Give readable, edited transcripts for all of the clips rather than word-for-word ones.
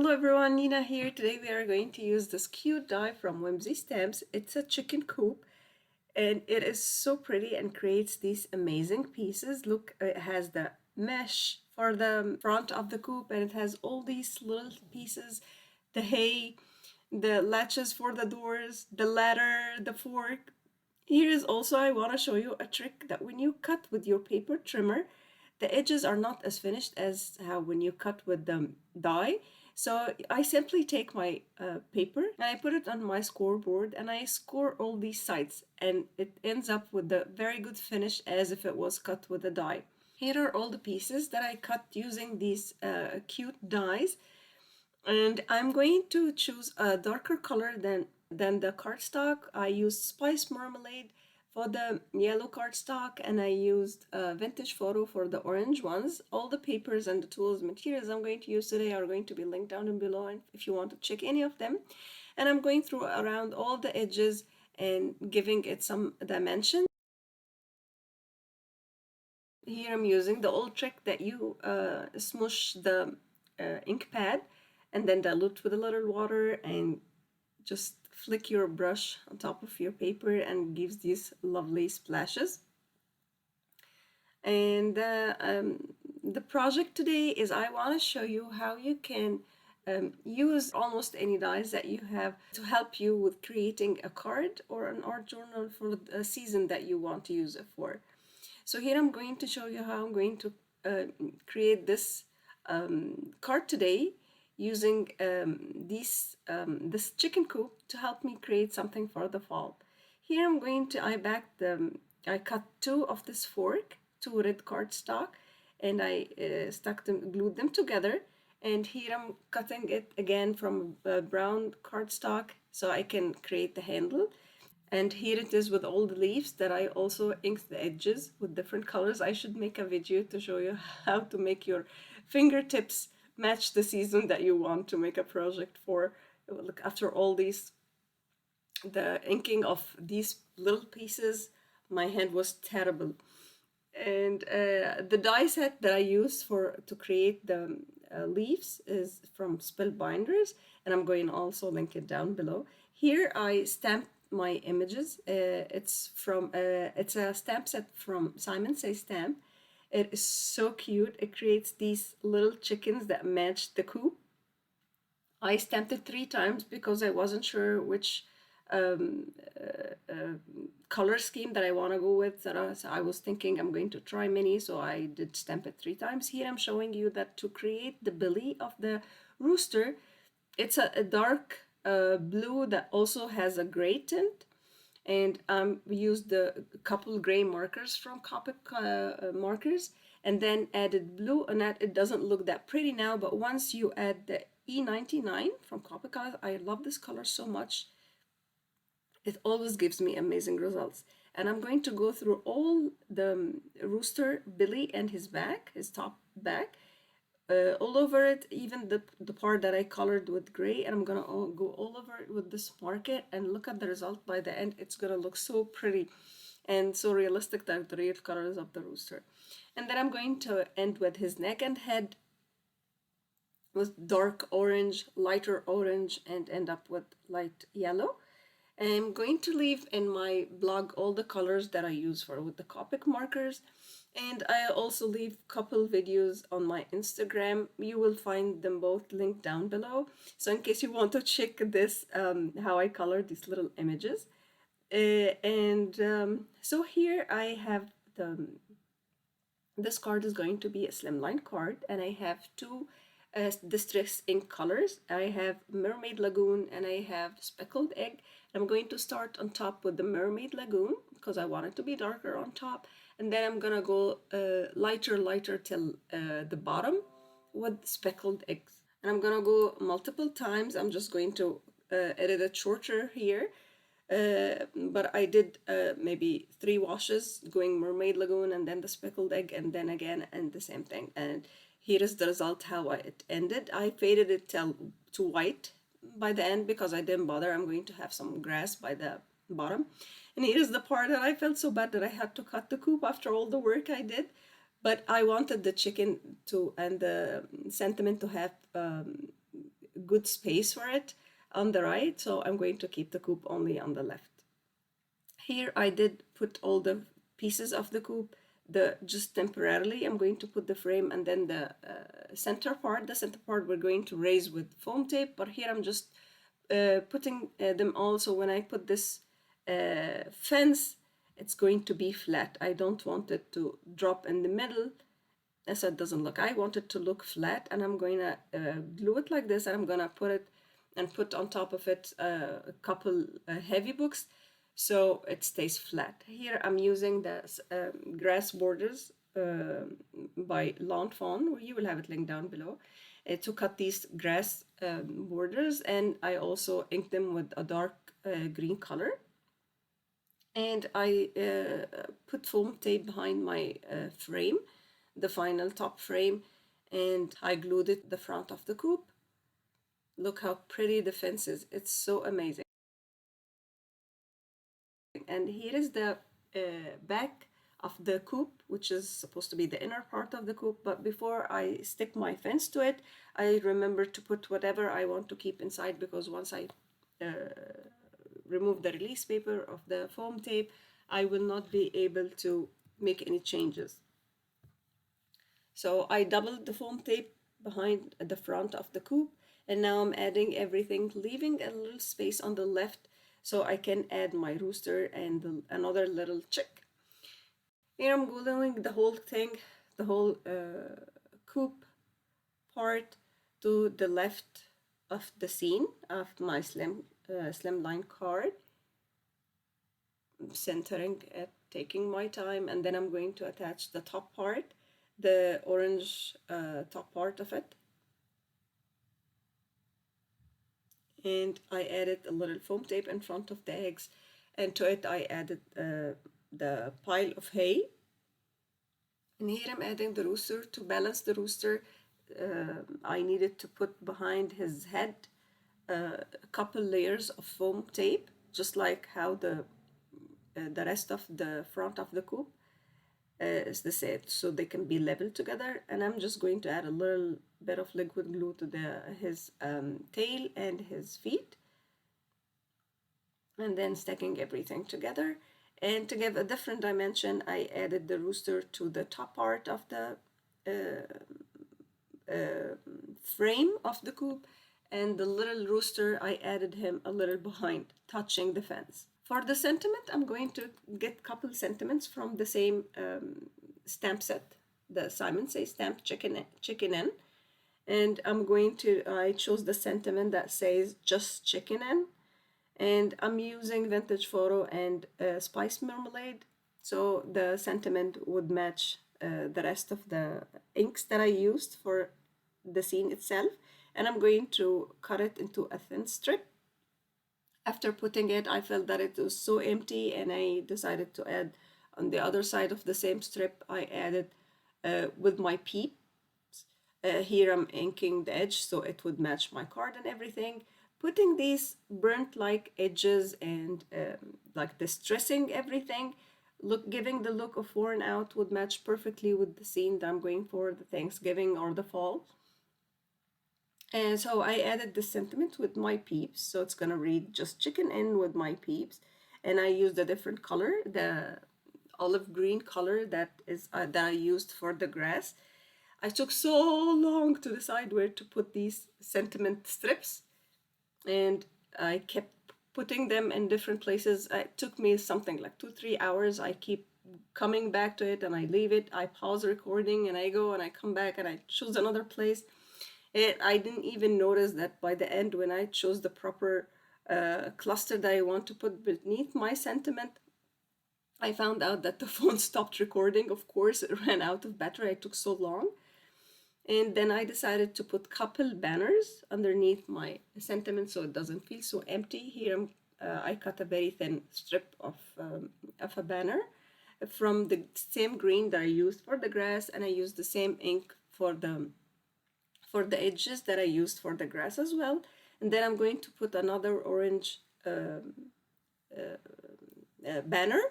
Hello everyone, Nina here. Today we are going to use this cute die from Whimsy Stamps. It's a chicken coop and it is so pretty and creates these amazing pieces. Look, it has the mesh for the front of the coop and it has all these little pieces, the hay, the latches for the doors, the ladder, the fork. Here is also, I want to show you a trick that when you cut with your paper trimmer, the edges are not as finished as how when you cut with the die. So I simply take my paper and I put it on my scoreboard and I score all these sides and it ends up with a very good finish as if it was cut with a die. Here are all the pieces that I cut using these cute dies, and I'm going to choose a darker color than the cardstock. I used Spice Marmalade for the yellow cardstock and I used Vintage Photo for the orange ones. All the papers and the tools materials I'm going to use today are going to be linked down and below and if you want to check any of them. And I'm going through around all the edges and giving it some dimension. Here I'm using the old trick that you smoosh the ink pad and then dilute with a little water and just flick your brush on top of your paper and gives these lovely splashes. And the project today is I want to show you how you can use almost any dies that you have to help you with creating a card or an art journal for a season that you want to use it for. So here I'm going to show you how I'm going to create this card today using this chicken coop to help me create something for the fall. Here I'm going to, I cut two of this fork, two red cardstock, and I glued them together. And here I'm cutting it again from brown cardstock so I can create the handle. And here it is with all the leaves that I also inked the edges with different colors. I should make a video to show you how to make your fingertips match the season that you want to make a project for. Look, after all these, the inking of these little pieces, my hand was terrible. And the die set that I use to create the leaves is from Spell Binders, and I'm going to also link it down below. Here I stamped my images. It's a stamp set from Simon Says Stamp. It is so cute. It creates these little chickens that match the coop. I stamped it 3 times because I wasn't sure which color scheme that I want to go with. So I was thinking I'm going to try many, so I did stamp it 3 times. Here I'm showing you that to create the belly of the rooster, it's a dark blue that also has a gray tint. And we used the couple gray markers from Copic markers and then added blue, and that it doesn't look that pretty now, but once you add the E99 from Copic, I love this color so much. It always gives me amazing results. And I'm going to go through all the rooster belly and his back, his top back, all over it, even the part that I colored with gray, and I'm gonna go all over it with this marker and look at the result. By the end, it's gonna look so pretty and so realistic, that the real colors of the rooster. And then I'm going to end with his neck and head with dark orange, lighter orange, and end up with light yellow. I'm going to leave in my blog all the colors that I use with the Copic markers. And I also leave a couple videos on my Instagram. You will find them both linked down below. So in case you want to check this, how I colored these little images. So here I have this card is going to be a slimline card, and I have 2 distress ink colors. I have Mermaid Lagoon and I have Speckled Egg. I'm going to start on top with the Mermaid Lagoon because I want it to be darker on top, and then I'm gonna go lighter till the bottom with Speckled Eggs. And I'm gonna go multiple times. I'm just going to edit it shorter here. But I did maybe 3 washes going Mermaid Lagoon and then the Speckled Egg and then again and the same thing. And here is the result how it ended. I faded it to white by the end because I didn't bother. I'm going to have some grass by the bottom. And here is the part that I felt so bad that I had to cut the coop after all the work I did. But I wanted the chicken and the sentiment to have good space for it on the right, so I'm going to keep the coop only on the left. Here I did put all the pieces of the coop, just temporarily. I'm going to put the frame and then the center part. The center part we're going to raise with foam tape, but here I'm just putting them all, so when I put this fence, it's going to be flat. I don't want it to drop in the middle, so it doesn't look. I want it to look flat, and I'm going to glue it like this, and I'm going to put it and put on top of it a couple heavy books so it stays flat. Here I'm using the grass borders by Fawn. You will have it linked down below. To cut these grass borders, and I also inked them with a dark green color. And I put foam tape behind my frame, the final top frame, and I glued it the front of the coop. Look how pretty the fence is. It's so amazing. And here is the back of the coop, which is supposed to be the inner part of the coop. But before I stick my fence to it, I remember to put whatever I want to keep inside, because once I remove the release paper of the foam tape, I will not be able to make any changes. So I doubled the foam tape behind the front of the coop, and now I'm adding everything, leaving a little space on the left so I can add my rooster and another little chick. Here I'm gluing the whole thing, the whole coop part to the left of the scene of my Slimline card. I'm centering it, taking my time, and then I'm going to attach the top part, the orange top part of it. And I added a little foam tape in front of the eggs, and to it I added the pile of hay. And here I'm adding the rooster. To balance the rooster, I needed to put behind his head a couple layers of foam tape, just like how the rest of the front of the coop is the same, so they can be leveled together. And I'm just going to add a little bit of liquid glue to his tail and his feet, and then stacking everything together. And to give a different dimension, I added the rooster to the top part of the frame of the coop, and the little rooster, I added him a little behind, touching the fence. For the sentiment, I'm going to get a couple sentiments from the same stamp set, the Simon Says stamp Chicken In. And I chose the sentiment that says just chicken in. And I'm using Vintage Photo and Spice Marmalade, so the sentiment would match the rest of the inks that I used for the scene itself. And I'm going to cut it into a thin strip. After putting it, I felt that it was so empty, and I decided to add on the other side of the same strip, I added with my peeps. Here I'm inking the edge so it would match my card and everything. Putting these burnt-like edges and like distressing everything, giving the look of worn out would match perfectly with the scene that I'm going for, the Thanksgiving or the fall. And so I added this sentiment with my peeps, so it's gonna read just chicken in with my peeps. And I used a different color, the olive green color that I used for the grass. I took so long to decide where to put these sentiment strips, and I kept putting them in different places. It took me something like 2-3 hours. I keep coming back to it, and I leave it. I pause recording, and I go and I come back and I choose another place. And I didn't even notice that by the end, when I chose the proper cluster that I want to put beneath my sentiment, I found out that the phone stopped recording. Of course, it ran out of battery. It took so long. And then I decided to put couple banners underneath my sentiment so it doesn't feel so empty. Here I cut a very thin strip of a banner from the same green that I used for the grass, and I used the same ink for the edges that I used for the grass as well. And then I'm going to put another orange banner,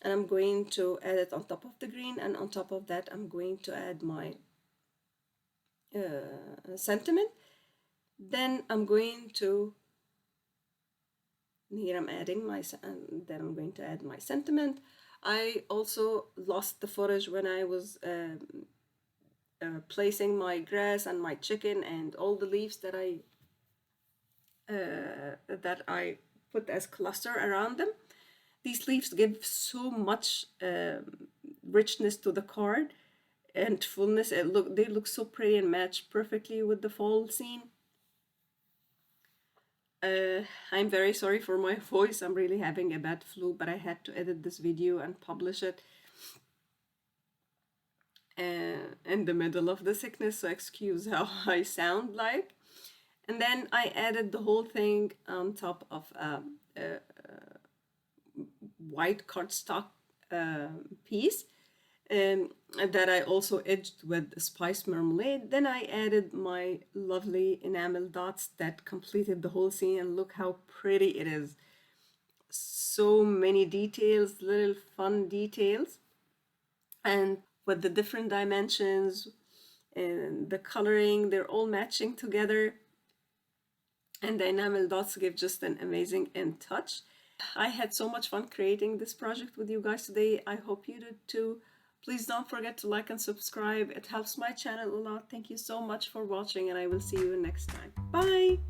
and I'm going to add it on top of the green, and on top of that I'm going to add my sentiment. Then I'm going to, here I'm adding my, then I'm going to add my sentiment. I also lost the footage when I was placing my grass and my chicken and all the leaves that I put as cluster around them. These leaves give so much richness to the card and fullness. They look so pretty and match perfectly with the fall scene. I'm very sorry for my voice. I'm really having a bad flu, but I had to edit this video and publish it in the middle of the sickness, so excuse how I sound like. And then I added the whole thing on top of a white cardstock piece that I also edged with spice marmalade. Then I added my lovely enamel dots that completed the whole scene, and look how pretty it is. So many details, little fun details, and with the different dimensions and the coloring, they're all matching together, and the enamel dots give just an amazing end touch. I had so much fun creating this project with you guys today. I hope you did too. Please don't forget to like and subscribe. It helps my channel a lot. Thank you so much for watching, and I will see you next time. Bye!